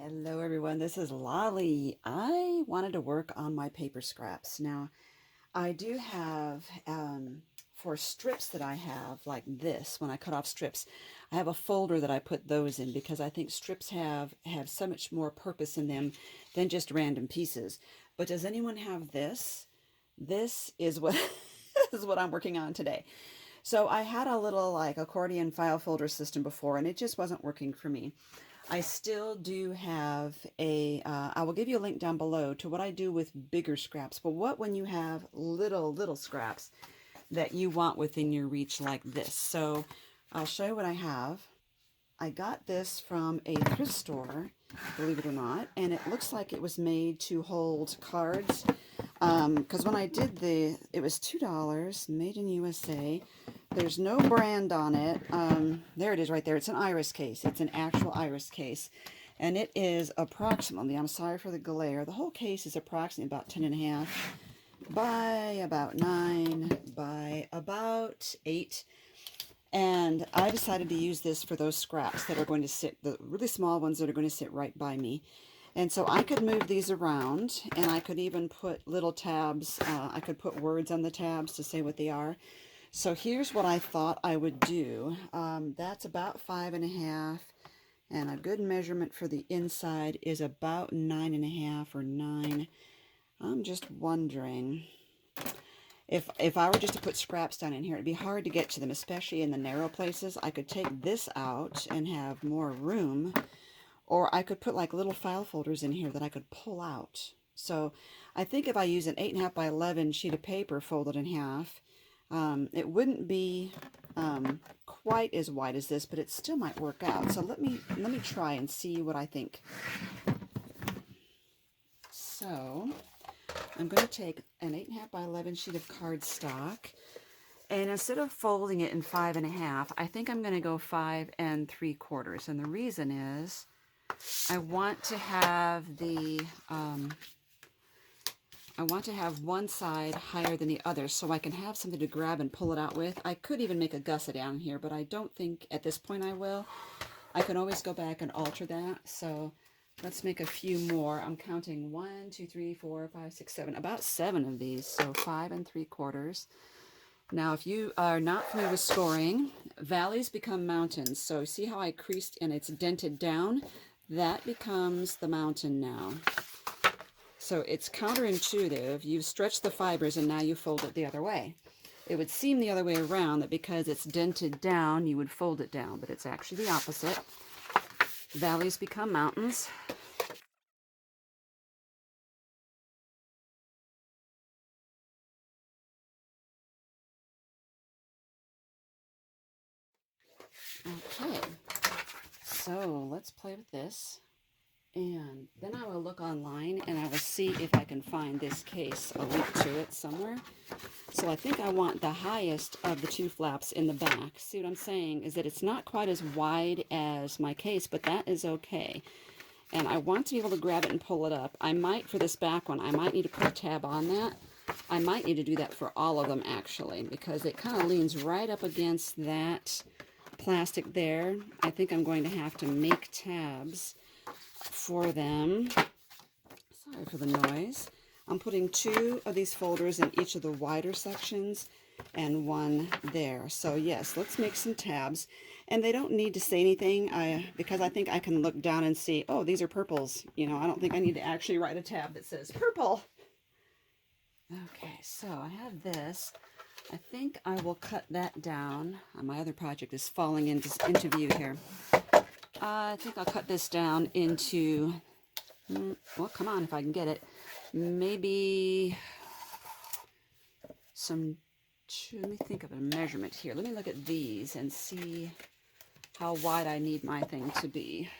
Hello everyone, this is Lolly. I wanted to work on my paper scraps. Now, I do have, for strips that I have, like this, when I cut off strips, I have a folder that I put those in because I think strips have so much more purpose in them than just random pieces. But does anyone have this? This is what, is what I'm working on today. So I had a little like accordion file folder system before and it just wasn't working for me. I still do have I will give you a link down below to what I do with bigger scraps, but what when you have little scraps that you want within your reach like this. So I'll show you what I have. I got this from a thrift store, believe it or not, and it looks like it was made to hold cards. Because when I did it was $2, made in USA. There's no brand on it. There it is right there. It's an iris case. It's an actual iris case. And it is approximately, I'm sorry for the glare, the whole case is approximately about 10.5 by about 9 by about 8. And I decided to use this for those scraps that are going to sit, the really small ones that are going to sit right by me. And so I could move these around, and I could even put little tabs. I could put words on the tabs to say what they are. So here's what I thought I would do. That's about 5.5, and a good measurement for the inside is about 9.5 or 9. I'm just wondering if I were just to put scraps down in here, it'd be hard to get to them, especially in the narrow places. I could take this out and have more room, or I could put like little file folders in here that I could pull out. So I think if I use an 8.5 by 11 sheet of paper folded in half, it wouldn't be quite as wide as this, but it still might work out. So let me try and see what I think. So I'm going to take an 8.5 by 11 sheet of cardstock, and instead of folding it in 5.5, I think I'm going to go 5 3/4. And the reason is I want to have one side higher than the other so I can have something to grab and pull it out with. I could even make a gusset down here, but I don't think at this point I will. I can always go back and alter that. So let's make a few more. I'm counting 1, 2, 3, 4, 5, 6, 7, about 7 of these. So 5 3/4. Now, if you are not familiar with scoring, valleys become mountains. So see how I creased and it's dented down? That becomes the mountain now. So it's counterintuitive. You've stretched the fibers and now you fold it the other way. It would seem the other way around, that because it's dented down, you would fold it down, but it's actually the opposite. Valleys become mountains. Okay, so let's play with this. And then I will look online and I will see if I can find this case, a link to it somewhere. So I think I want the highest of the 2 flaps in the back. See what I'm saying is that it's not quite as wide as my case, but that is okay. And I want to be able to grab it and pull it up. I might, for this back one, I might need to put a tab on that. I might need to do that for all of them actually, because it kind of leans right up against that plastic there. I think I'm going to have to make tabs for them. Sorry for the noise. I'm putting 2 of these folders in each of the wider sections and 1 there. So yes, let's make some tabs. And they don't need to say anything because I think I can look down and see, oh, these are purples. You know, I don't think I need to actually write a tab that says purple. Okay, so I have this. I think I will cut that down. My other project is falling into view here. I think I'll cut this down into, well, come on if I can get it, maybe let me think of a measurement here. Let me look at these and see how wide I need my thing to be.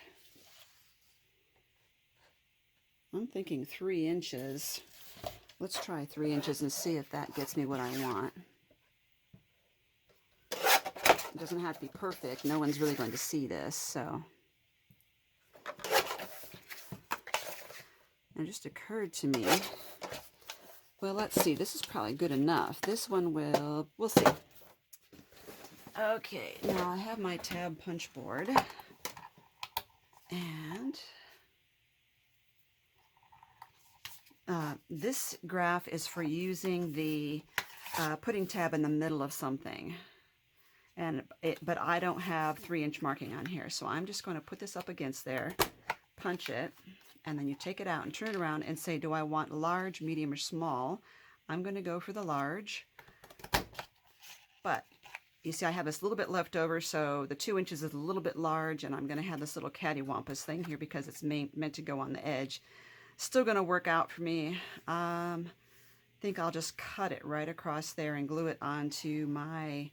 I'm thinking 3 inches. Let's try 3 inches and see if that gets me what I want. It doesn't have to be perfect. No one's really going to see this, so. It just occurred to me, well, let's see. This is probably good enough. This one we'll see. Okay, now I have my tab punch board. And this graph is for using the putting tab in the middle of something. But I don't have 3-inch marking on here, so I'm just going to put this up against there, punch it, and then you take it out and turn it around and say, do I want large, medium, or small? I'm going to go for the large. But you see I have this little bit left over, so the 2 inches is a little bit large, and I'm going to have this little cattywampus thing here because it's meant to go on the edge. Still going to work out for me. I think I'll just cut it right across there and glue it onto my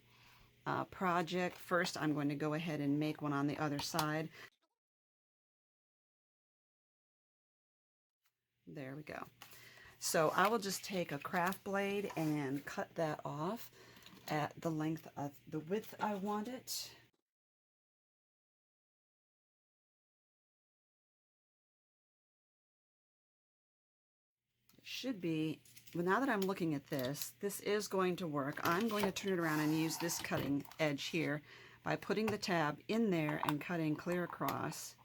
project. First, I'm going to go ahead and make one on the other side. There we go. So I will just take a craft blade and cut that off at the length of the width I want it. It should be, well, now that I'm looking at this, this is going to work. I'm going to turn it around and use this cutting edge here by putting the tab in there and cutting clear across.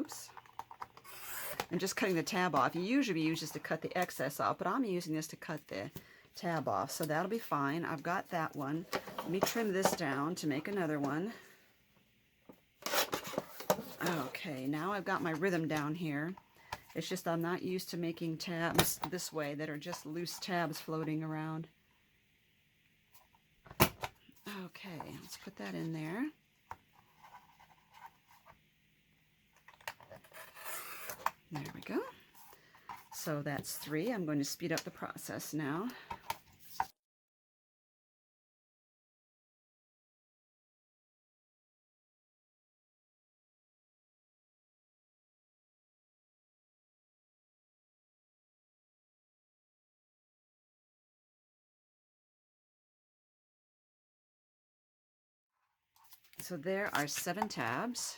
Oops. And just cutting the tab off. You usually use this to cut the excess off, but I'm using this to cut the tab off, so that'll be fine. I've got that one. Let me trim this down to make another one. Okay, now I've got my rhythm down here. It's just I'm not used to making tabs this way that are just loose tabs floating around. Okay, let's put that in there. There we go. So that's 3. I'm going to speed up the process now. So there are 7 tabs.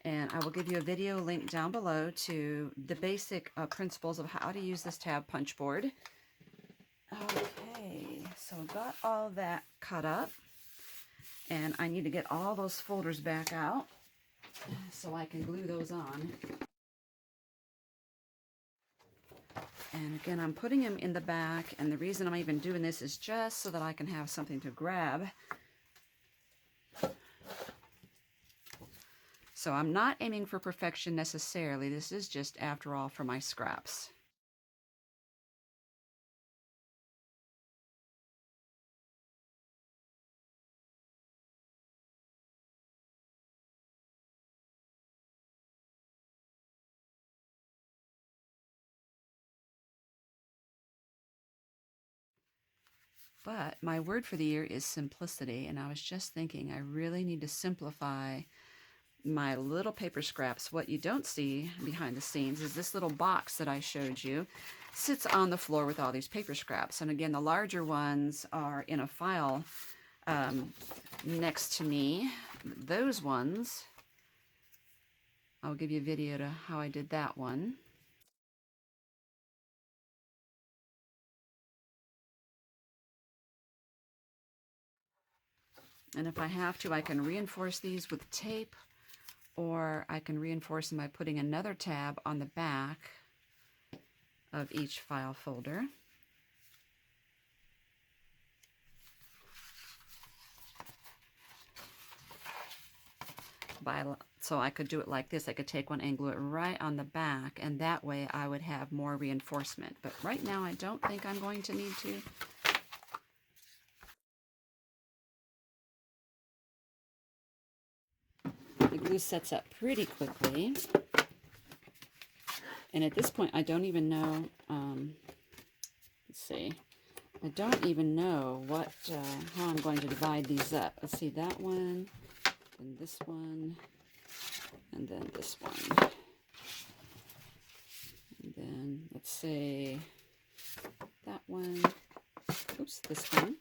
And I will give you a video link down below to the basic principles of how to use this tab punch board. Okay, so I've got all that cut up, and I need to get all those folders back out so I can glue those on. And again, I'm putting them in the back, and the reason I'm even doing this is just so that I can have something to grab. So I'm not aiming for perfection necessarily. This is just, after all, for my scraps. But my word for the year is simplicity, and I was just thinking I really need to simplify my little paper scraps. What you don't see behind the scenes is this little box that I showed you sits on the floor with all these paper scraps. And again, the larger ones are in a file next to me. Those ones, I'll give you a video to how I did that one. And if I have to, I can reinforce these with tape, or I can reinforce them by putting another tab on the back of each file folder. So I could do it like this. I could take one and glue it right on the back, and that way I would have more reinforcement. But right now I don't think I'm going to need to. The glue sets up pretty quickly. And at this point, I don't even know, let's see, I don't even know what, how I'm going to divide these up. Let's see, that one, and this one, and then this one. And then, let's say, that one, oops, this one.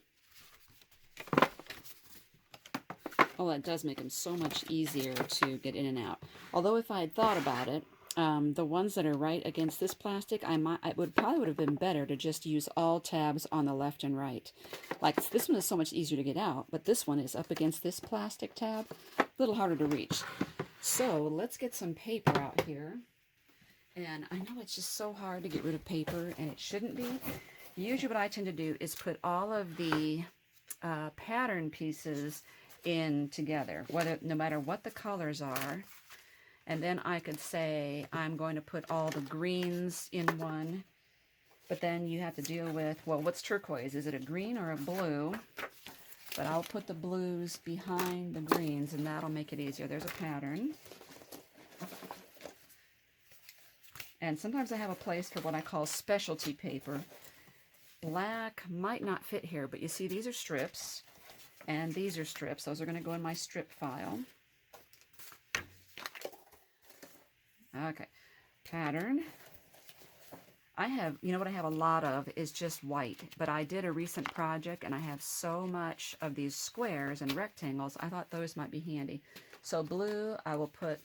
Oh, that does make them so much easier to get in and out. Although if I had thought about it, the ones that are right against this plastic, it would probably have been better to just use all tabs on the left and right. Like this one is so much easier to get out, but this one is up against this plastic tab, a little harder to reach. So let's get some paper out here, And I know it's just so hard to get rid of paper, and it shouldn't be. Usually what I tend to do is put all of the pattern pieces in together, no matter what the colors are. And then I could say I'm going to put all the greens in one, but then you have to deal with, well, what's turquoise? Is it a green or a blue? But I'll put the blues behind the greens, and that'll make it easier. There's a pattern. And sometimes I have a place for what I call specialty paper. Black might not fit here, but you see these are strips, and these are strips. Those are going to go in my strip file. Okay, pattern. I have, you know what I have a lot of is just white, but I did a recent project and I have so much of these squares and rectangles, I thought those might be handy. So blue, I will put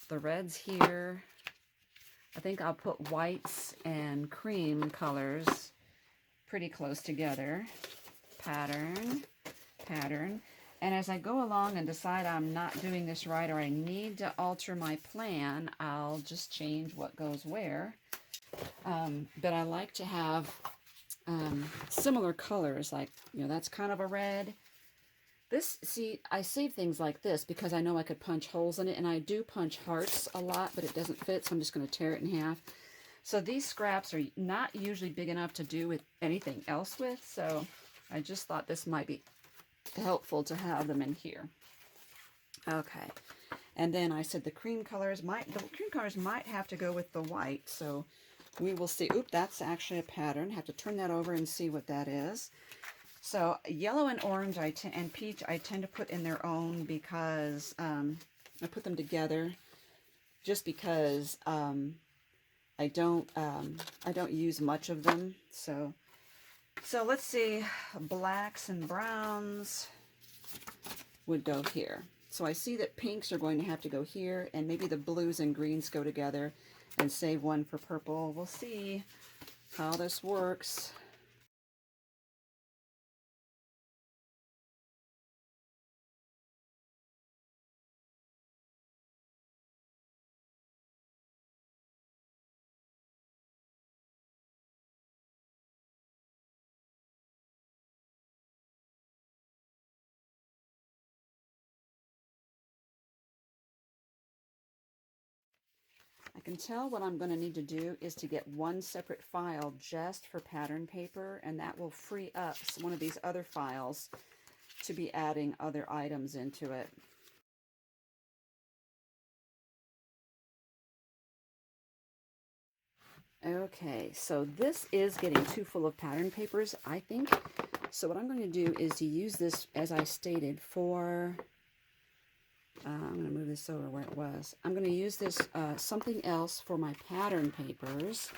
the reds here. I think I'll put whites and cream colors pretty close together. Pattern, pattern. And as I go along and decide I'm not doing this right or I need to alter my plan, I'll just change what goes where. But I like to have similar colors, like, you know, that's kind of a red. This, see, I save things like this because I know I could punch holes in it, and I do punch hearts a lot, but it doesn't fit, so I'm just going to tear it in half. So these scraps are not usually big enough to do with anything else with, so I just thought this might be helpful to have them in here. Okay, and then I said the cream colors might have to go with the white, so we will see. Oop, that's actually a pattern. Have to turn that over and see what that is. So yellow and orange and peach I tend to put in their own because I put them together just because I don't use much of them. So let's see, blacks and browns would go here. So I see that pinks are going to have to go here, and maybe the blues and greens go together, and save one for purple. We'll see how this works. I can tell what I'm going to need to do is to get one separate file just for pattern paper, and that will free up one of these other files to be adding other items into it. Okay, so this is getting too full of pattern papers, I think. So what I'm going to do is to use this, as I stated, for... I'm going to move this over where it was. I'm going to use this something else for my pattern papers,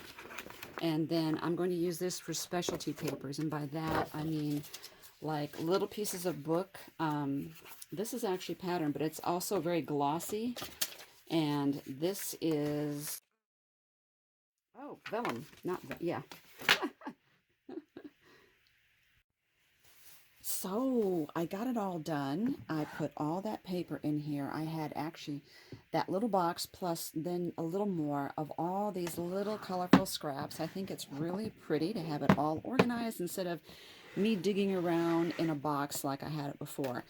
and then I'm going to use this for specialty papers, and by that I mean like little pieces of book. This is actually pattern, but it's also very glossy, and this is, oh, vellum, not, yeah. So I got it all done. I put all that paper in here. I had actually that little box plus then a little more of all these little colorful scraps. I think it's really pretty to have it all organized instead of me digging around in a box like I had it before.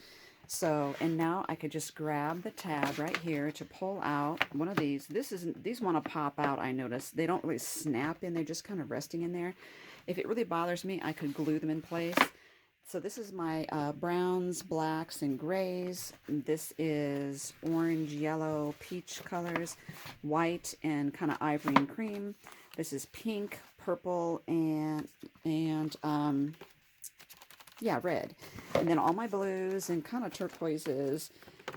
So, and now I could just grab the tab right here to pull out one of these. These want to pop out, I noticed. They don't really snap in, they're just kind of resting in there. If it really bothers me, I could glue them in place. So this is my browns, blacks, and grays. This is orange, yellow, peach colors, white, and kind of ivory and cream. This is pink, purple, and yeah, red. And then all my blues and kind of turquoises,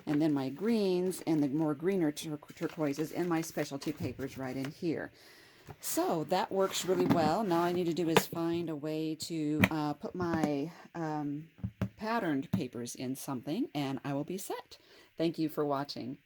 and then my greens and the more greener turquoises, and my specialty papers right in here. So that works really well. Now I need to do is find a way to put my patterned papers in something, and I will be set. Thank you for watching.